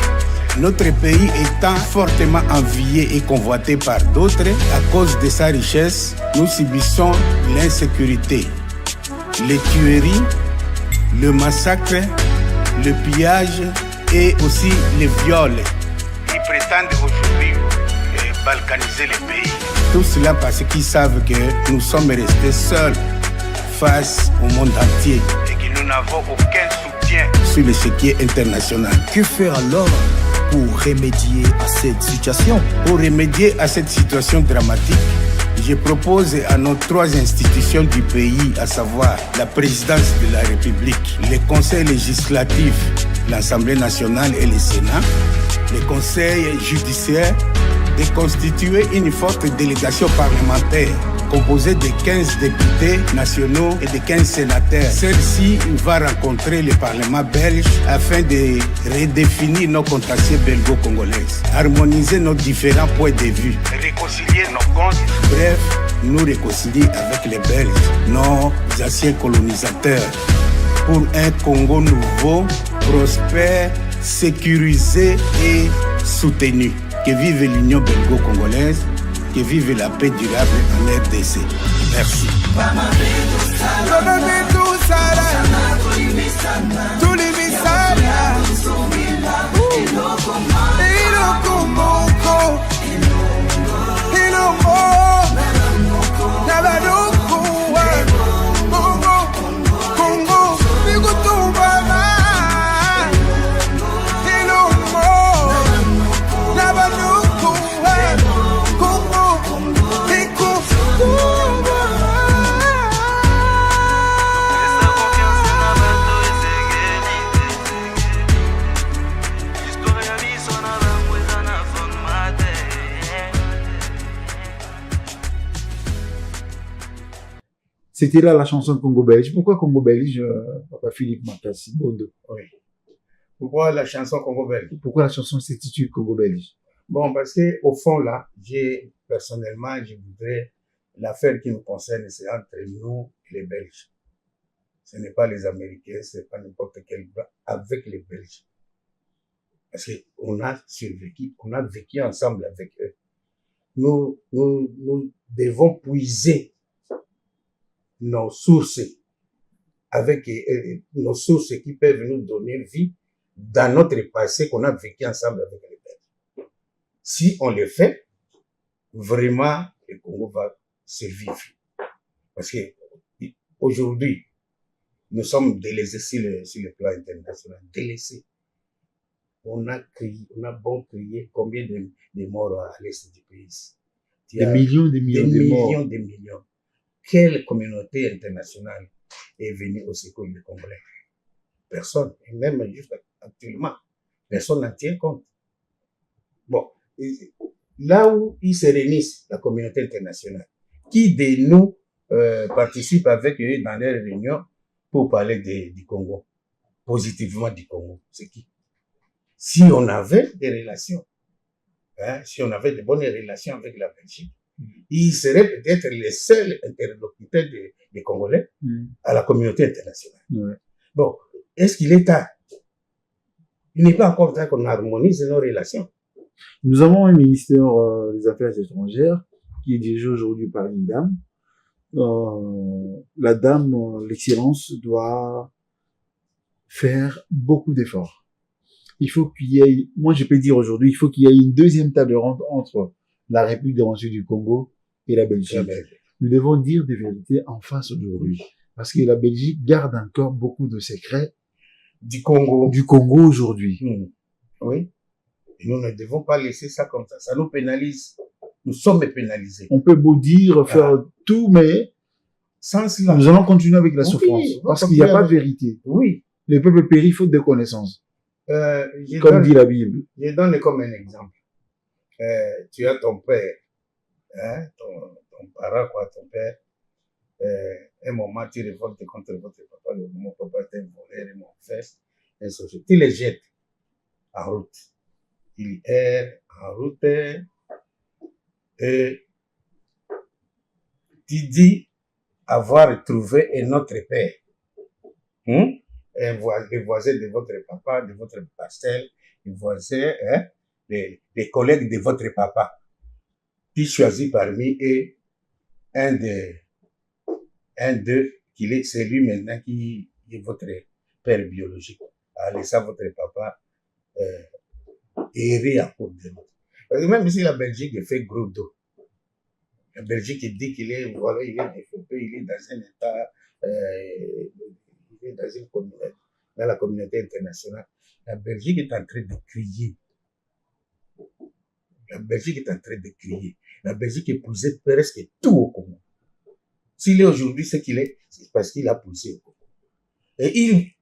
Notre pays étant fortement envié et convoité par d'autres, à cause de sa richesse, nous subissons l'insécurité, les tueries, le massacre, le pillage et aussi les viols. Ils prétendent aujourd'hui balkaniser le pays. Tout cela parce qu'ils savent que nous sommes restés seuls face au monde entier et que nous n'avons aucun soutien sur l'échiquier international. Que faire alors pour remédier à cette situation? Pour remédier à cette situation dramatique, je propose à nos 3 institutions du pays, à savoir la présidence de la République, le Conseil législatif, l'Assemblée nationale et le Sénat, le Conseil judiciaire, de constituer une forte délégation parlementaire composée de 15 députés nationaux et de 15 sénateurs. Celle-ci va rencontrer le Parlement belge afin de redéfinir nos contentieux belgo-congolaises, harmoniser nos différents points de vue, réconcilier nos comptes, bref, nous réconcilier avec les Belges, nos anciens colonisateurs, pour un Congo nouveau, prospère, sécurisé et soutenu. Que vive l'Union belgo-congolaise, que vive la paix durable en RDC. Merci. C'était là la chanson Congo-Belge. Pourquoi Congo-Belge, Papa Philippe Makassi Bondo? Oui. Pourquoi la chanson Congo-Belge? Pourquoi la chanson s'intitule Congo-Belge? Bon, parce que au fond, là, personnellement, je voudrais, l'affaire qui nous concerne, c'est entre nous et les Belges. Ce n'est pas les Américains, c'est pas n'importe quel blanc, avec les Belges. Parce qu'on a survécu, on a vécu ensemble avec eux. Nous devons puiser nos sources avec nos sources qui peuvent nous donner vie dans notre passé qu'on a vécu ensemble avec les Belges. Si on le fait, vraiment, le Congo va survivre. Parce que aujourd'hui, nous sommes délaissés sur le plan international, délaissés. On a bon crié combien de morts à l'est du pays. Des millions de morts. Des millions. Quelle communauté internationale est venue au secours des Congolais? Personne. Et même juste actuellement, personne n'en tient compte. Bon, là où ils se réunissent, la communauté internationale, qui de nous participe avec eux dans les réunions pour parler du Congo, positivement du Congo? C'est qui? Si on avait des relations, si on avait de bonnes relations avec la Belgique, il serait peut-être le seul interlocuteur des Congolais à la communauté internationale. Ouais. Bon, est-ce qu'il est tard? Il n'est pas encore temps qu'on harmonise nos relations. Nous avons un ministère des Affaires étrangères qui est dirigé aujourd'hui par une dame. La dame, l'excellence, doit faire beaucoup d'efforts. Il faut qu'il y ait, moi je peux dire aujourd'hui, il faut qu'il y ait une deuxième table ronde entre la République démocratique du Congo et la Belgique. Nous devons dire des vérités en face aujourd'hui. Parce que la Belgique garde encore beaucoup de secrets Du Congo. du Congo aujourd'hui. Oui. Et nous ne devons pas laisser ça comme ça. Ça nous pénalise. Nous sommes pénalisés. On peut beau dire, faire tout, mais sans cela, nous allons continuer avec la Oui, souffrance. on va Parce qu'il n'y a continuer pas de avec- vérité. Oui. Le peuple périt faute de connaissances. Je Comme donne- dit la Bible. Je donne comme un exemple. Tu as ton père, hein, ton parent, quoi, ton père. Un moment, tu révoltes contre votre papa. Mon papa est un voleur et mon frère, un sorcier. Tu les jettes en route. Il est en route et tu dis avoir trouvé un autre père. Les voisins de votre papa, de votre pastel, les voisins, hein, les collègues de votre papa. Tu choisis parmi eux un d'eux, c'est lui maintenant qui est votre père biologique. En laissant votre papa errer à cause de l'autre. Parce que même si la Belgique fait gros dos, la Belgique dit qu'il est, voilà, il est développé, il est dans un état, il est dans une communauté, dans la communauté internationale. La Belgique est en train de crier. La Belgique est en train de crier. La Belgique épousait presque tout au Congo. S'il est aujourd'hui ce qu'il est, c'est parce qu'il a poussé au Congo. Et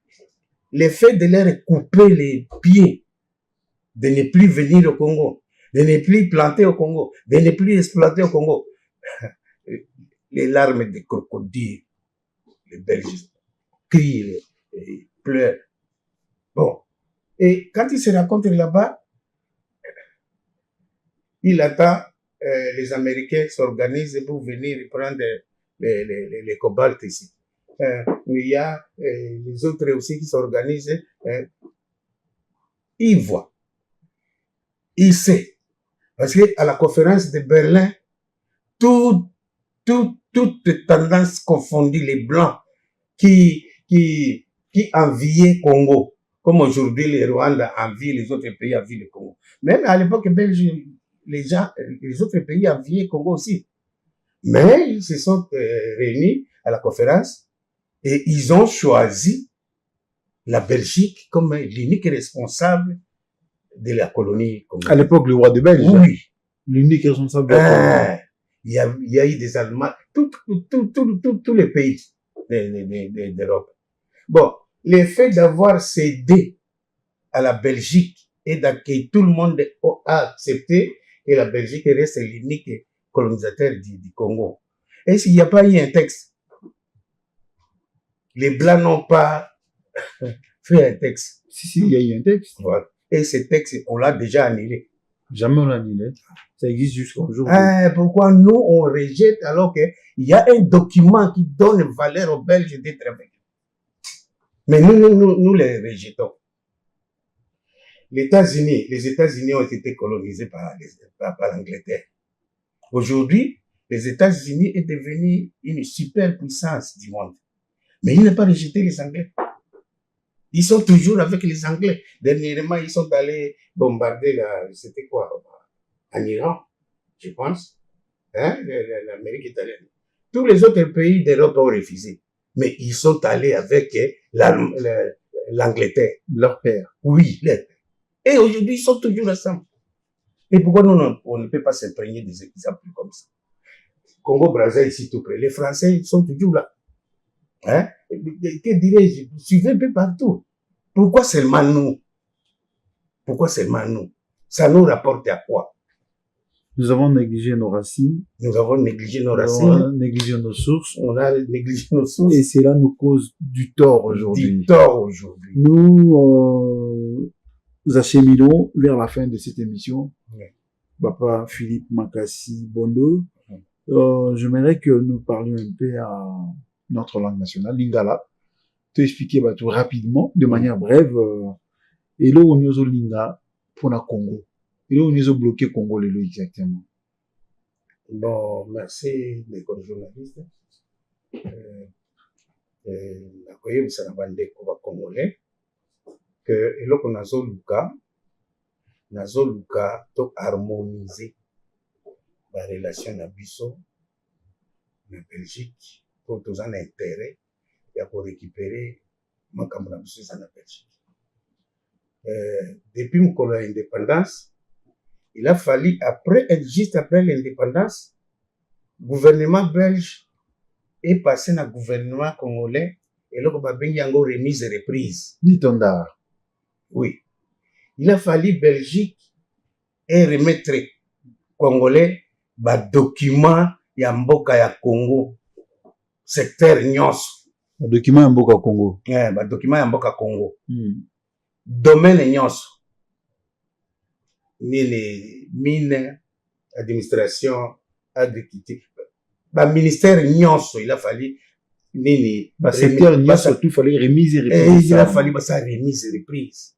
le fait de leur couper les pieds, de ne plus venir au Congo, de ne plus planter au Congo, de ne plus exploiter au Congo, les larmes de crocodile, les Belges crient et pleurent. Bon. Et quand il se rencontre là-bas, il attend les Américains s'organisent pour venir prendre les cobaltes ici. Il y a les autres aussi qui s'organisent. Il voit. Il sait. Parce qu'à la conférence de Berlin, toutes tendances confondues, les Blancs qui enviaient Congo, comme aujourd'hui les Rwandais envient les autres pays, envient le Congo. Même à l'époque belge, les autres pays enviaient Congo aussi. Mais ils se sont réunis à la conférence et ils ont choisi la Belgique comme l'unique responsable de la colonie congolaise. À l'époque, le roi de Belge. Oui. L'unique responsable de la colonie. Il y a eu des Allemands, tous les pays d'Europe. Bon, le fait d'avoir cédé à la Belgique et que tout le monde a accepté que la Belgique reste l'unique colonisateur du Congo. Est-ce qu'il n'y a pas eu un texte? Les Blancs n'ont pas fait un texte. Si, il y a eu un texte. Voilà. Et ce texte, on l'a déjà annulé. Jamais on l'a annulé. Ça existe jusqu'au jour. Pourquoi nous, on rejette alors qu'il y a un document qui donne valeur aux Belges d'être avec nous. Mais nous les rejetons. Les États-Unis ont été colonisés par l'Angleterre. Aujourd'hui, les États-Unis est devenu une superpuissance du monde. Mais ils n'ont pas rejeté les Anglais. Ils sont toujours avec les Anglais. Dernièrement, ils sont allés bombarder c'était quoi? En Iran, je pense. L'Amérique italienne. Tous les autres pays d'Europe ont refusé. Mais ils sont allés avec l'Angleterre. Leur père. Oui, et aujourd'hui, ils sont toujours ensemble. Et pourquoi on ne peut pas s'imprégner des exemples comme ça? Congo-Brazzaville, ici tout près. Les Français, ils sont toujours là. Hein? Que dirais-je? Suivez un peu partout. Pourquoi seulement nous? Pourquoi seulement nous? Ça nous rapporte à quoi? Nous avons négligé nos racines. Nous avons négligé nos racines. On a négligé nos sources. On a négligé nos sources. Et cela nous cause du tort aujourd'hui. Du tort aujourd'hui. Nous acheminons vers la fin de cette émission. Oui. Papa Philippe Makassi Bondo. J'aimerais que nous parlions un peu à notre langue nationale, Lingala. Te expliquer tout rapidement, de manière brève. Et là, on est au Linga pour le Congo. Et là, on est bloqué Congo, exactement. Bon, merci les journalistes. La koye ça va bande ko congolais que eloko nazoluka to harmoniser la relation na biso na Belgique pour tous en intérêt ya récupérer makambo na biso eza na Belgique. Depuis mokolo ya indépendance, il a fallu juste après l'indépendance, gouvernement belge est passé na gouvernement congolais et là babengi yango remise et reprise. Ditondar. Oui. Il a fallu Belgique et remettre congolais ba document ya mboka ya Congo secteur nyonso. Ba document ya mboka Congo. Ba document ya mboka Congo. Domaine nyonso. Les mines, administration, agriculture. Ba ministère nyonso, il a fallu nini ba secteur nyonso tout fallait remise et reprise. Il a fallu ça remise et reprise.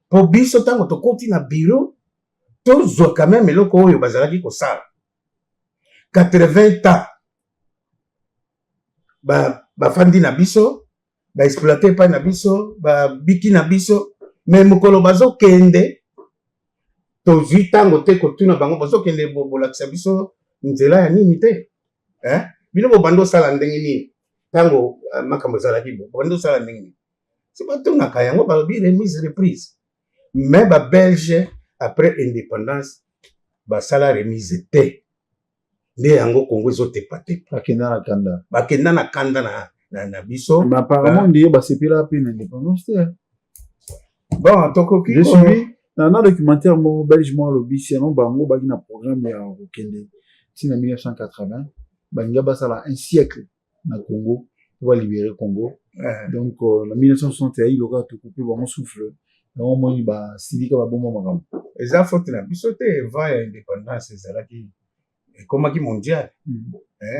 Pour biso tango to konti na bureau, to zo quand même eloko oyo bazalaki ko sala. 80 ans. Ba fandi na biso, ba exploiter pa na biso, ba biki na biso, mais mokolo bazo kende to tango te ko tuna bango bazo kende bolakisa biso nzela ya nini te. Bino bo bando sala ndenge nini tango makambo zalaki bo bando sala ndenge nini. C'est pas tout na kayango ba bi remise reprise. Mais ba Belge après indépendance ba sala remise te. Nde yango Congo zote pate. Bakenda na kanda na biso. Mais apparemment ndiye ba sepela pe na indépendance te. Bon, tokoki je suis dans un documentaire mo belge mo lobi sinon bango baki na programme ya okende. Si en 1980, Banga basala un siècle na Congo, on va libérer Congo. Donc en 1961, il aura tout coupé bon souffle. Donc moi il va civique va bon moment. Et ça faut que la bisote va à indépendance c'est là qui comme qui mondial.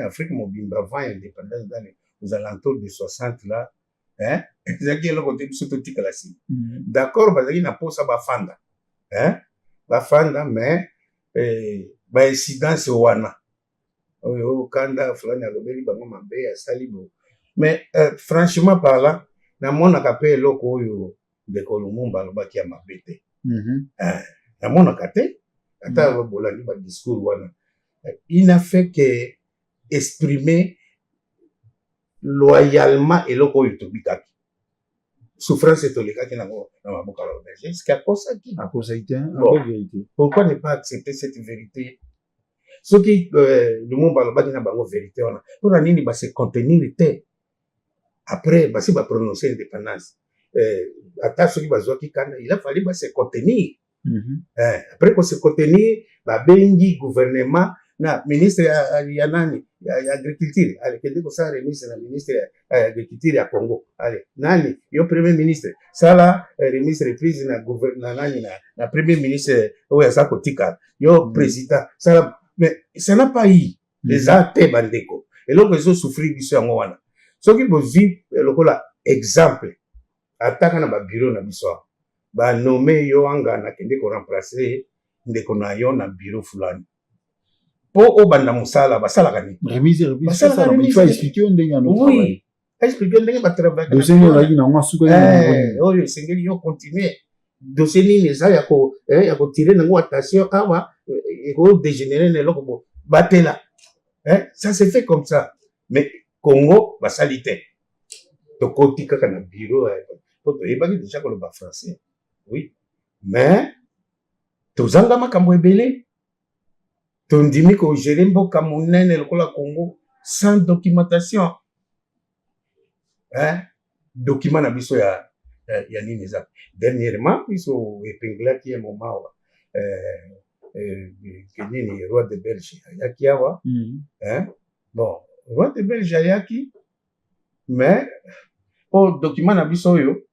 Afrique mobimba va à indépendance dans les alentours de 60 là. C'est qui le côté bisote tika la si. D'accord, parce qu'il n'a pas ça bafanda. Bafanda mais ba incidence wana. Oyo kanda fulani alobeli bango mabe ya salibo. Mais franchement parlant, na mona kapé loko oyo de Kolumumba alobaki ya mabete. Na mona kate ata bolandi ba discours wana. Il n'a fait que exprimer loyalement eloko oyo tobikaki. Souffrance etolekaki na maboka la Belgique. Est-ce qu'il y a cosa qui a cosa été vérité. Pourquoi ne pas accepter cette vérité? Ce qui le monde parle pas de la vérité, on a nini se contenir te. Après, si va prononcer l'indépendance, attache qui il a fallu se contenir. Après qu'on se contenir, bengi gouvernement na ministre ya nani ya agriculture, allez kende ko sa remise na ministre ya agriculture ya Congo. Allez, nani yo premier ministre, ça là remise reprise na gouvernement nani na premier ministre oya sa kotika. Yo président, ça mais ça n'a pas eu les actes bandeko. Et donc ils ont souffert biso yango wana. Ce qui vous dit lokola exemple ataka na ba bureau na biso. Ba nommé yo anga na kende ko remplacer ndeko na yo na bureau fulani. Po obanda musala basala kani. Remise ça il faut expliquer ndenge na travail. Oui, expliquer ndenge ba travail. Dossier yo la na ngasuka yo. Oyo sengeli yo continuer. Dossier ni neza ya ko tirer nango attention awa et ko dégénérer ne loko batela. Ça se fait comme ça. Mais Congo ba salité. To koti kaka na bureau to ebaki déjà ko le ba français. Oui. Mais tozanga makambo ebele. Tondimi ko gérer mboka monene lokola Congo sans documentation. Document na biso ya nini za. Dernièrement, biso épinglé qui est moment kenini roi de Belgique yaki awa. Bon, roi de Belgique yaki mais au document na biso yo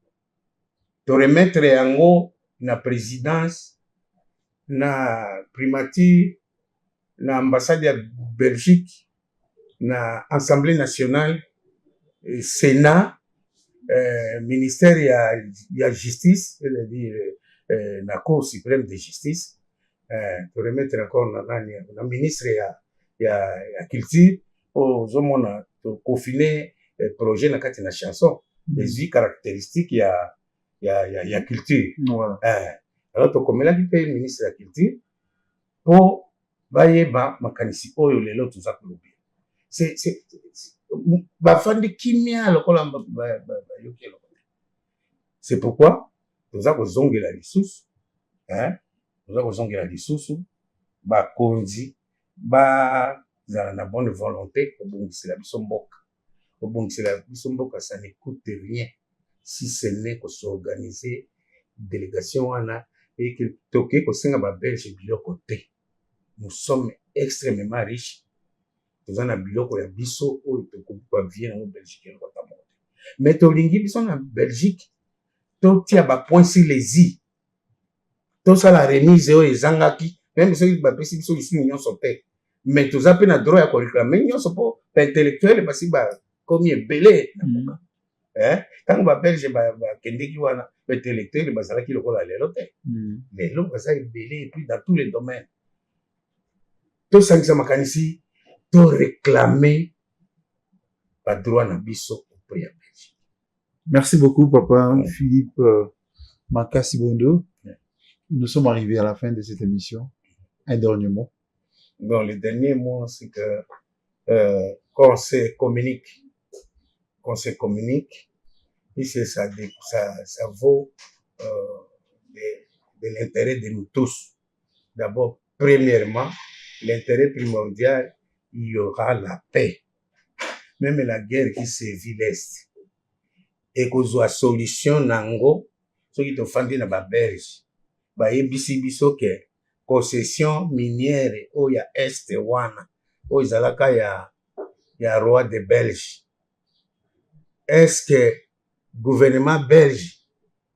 to remettre yango na présidence na primature na ambassade ya Belgique na Assemblée nationale Sénat ministère ya justice c'est-à-dire na Cour suprême de justice to remettre encore na ministre ya culture aux hommes to confiner projet na kati na chanson les 8 caractéristiques ya culture. Voilà. Alors to komela ki pe ministre ya culture po bayeba makanisi oyo lelo tuza kolobi. C'est bafandi kimia lokola yoki lokola. C'est pourquoi toza kozongela lisusu, toza kozongela lisusu bakonzi bazala na bonne volonté kobongisela biso mboka. Kobongisela biso mboka, ça ne coûte rien si ce n'est qu'on s'organiser délégation wana et que toke kosenga ba Belge biloko te. Nous sommes extrêmement riches. Toza na biloko ya biso oyo tokokupa vie na Belgique eloko ta monde. Mais tolingi biso na Belgique totia ba point sur les i. Tosala remise oyo ezangaki, même soki bapesi biso lisusu nyonso te. Mais toza pe na droit ya koréclamer nyonso po intellectuel basi bakomi ebele na mboka. Tango babelge bakendeki wana baintellectuel bazalaki lokola lelo te. Lelo baza ebele et puis dans tous les domaines. Tosangisa makanisi to réclamer ba droit na biso auprès ya Belgique. Merci beaucoup, Papa Philippe Makassi Bondo. Nous sommes arrivés à la fin de cette émission. Un dernier mot. Bon, le dernier mot, c'est que qu'on se communique, et ça vaut de l'intérêt de nous tous. D'abord, premièrement, l'intérêt primordial, il y aura la paix. Même la guerre qui sévit l'Est. Et qu'on soit solution nango, ce qui te fandi na ba Belge. Ba yebisi biso ke concession minière o ya Est wana. O izalaka ya roi de Belge. Est-ce que gouvernement belge,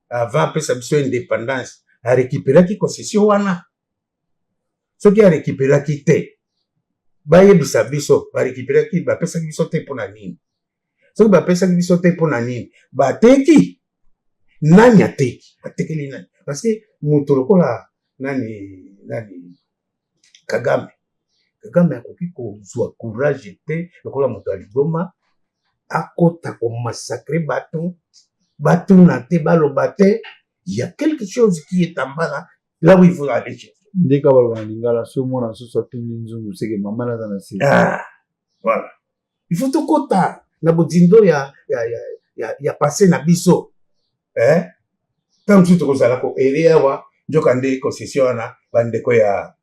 avant sa biso indépendance, a récupéré qui concession wana? Ce qui a récupéré qui te. Ba yebisa biso, ba récupéré qui, ba pesa biso te pona nini. Ce qui ba pesa biso te pona nini. Ba teki. Nani ateki. Ba tekeli nani. Parce que mutu lokola nani Kagame akoki kozwa courage te lokola mutu aliboma akota ko massacrer bato na te baloba te. Il y a quelque chose qui est en bas là où il faut aller. Ndeka baloba lingala so mona so so tuni nzungu seke mama na na se. Voilà. Il faut to kota na bodzindo ya passer na biso. Tant que tu kozala ko erewa njoka nde concession na bandeko ya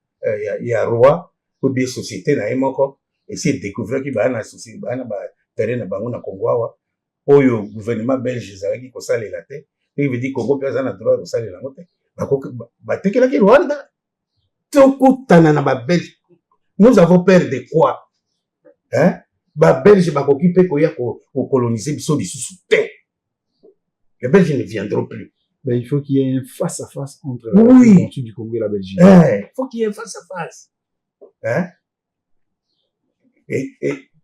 roi ou bien société na emoko essayer découvrir ki bana société bana ba terrain na bango na Congo awa oyo gouvernement belge ezalaki kosalela te. Il veut dire Congo pe za na droit kosalela ngo te. Batekelaki Rwanda tokutana na ba Belge. Nous avons peur de quoi? Ba Belge bakoki pe koya ko coloniser biso lisusu te. Les Belges ne viendront plus. Ben, il faut qu'il y ait un face-à-face entre la République du Congo et la Belgique. Il faut qu'il y ait un face-à-face. Et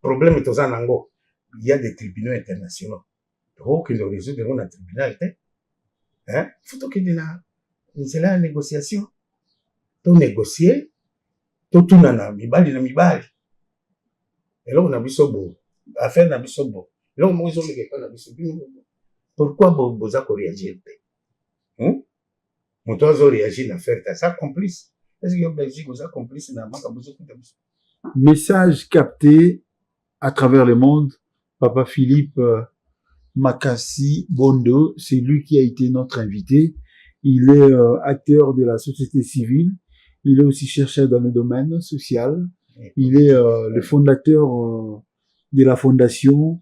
problème est aux Anango. Il y a des tribunaux internationaux. Donc, le réseau de un tribunal, il faut qu'il y ait une négociation. Tout négocier, tout na mibali. Et là, on a vu ça beau. Affaire na biso beau. Là, on a vu ça beau. Pourquoi vous avez réagi? Mon toit a réagi à faire ça complice. Est-ce que Belgique vous a complice dans la message capté à travers le monde. Papa Philippe Makassi Bondo, c'est lui qui a été notre invité. Il est acteur de la société civile. Il est aussi chercheur dans le domaine social. Il est le fondateur de la fondation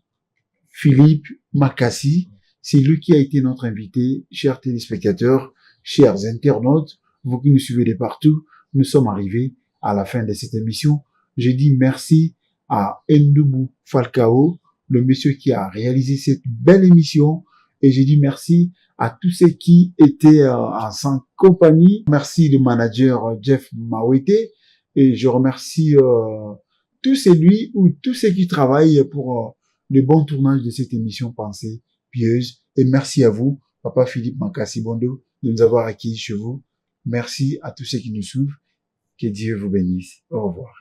Philippe Makassi. C'est lui qui a été notre invité, chers téléspectateurs, chers internautes, vous qui nous suivez de partout. Nous sommes arrivés à la fin de cette émission. Je dis merci à Ndoubou Falcao, le monsieur qui a réalisé cette belle émission. Et je dis merci à tous ceux qui étaient en sa compagnie. Merci le manager Jeff Mawete. Et je remercie tous ceux ou tous ceux qui travaillent pour le bon tournage de cette émission Pensée Pieuse. Et merci à vous, Papa Philippe Makassi Bondo, de nous avoir accueillis chez vous. Merci à tous ceux qui nous suivent. Que Dieu vous bénisse. Au revoir.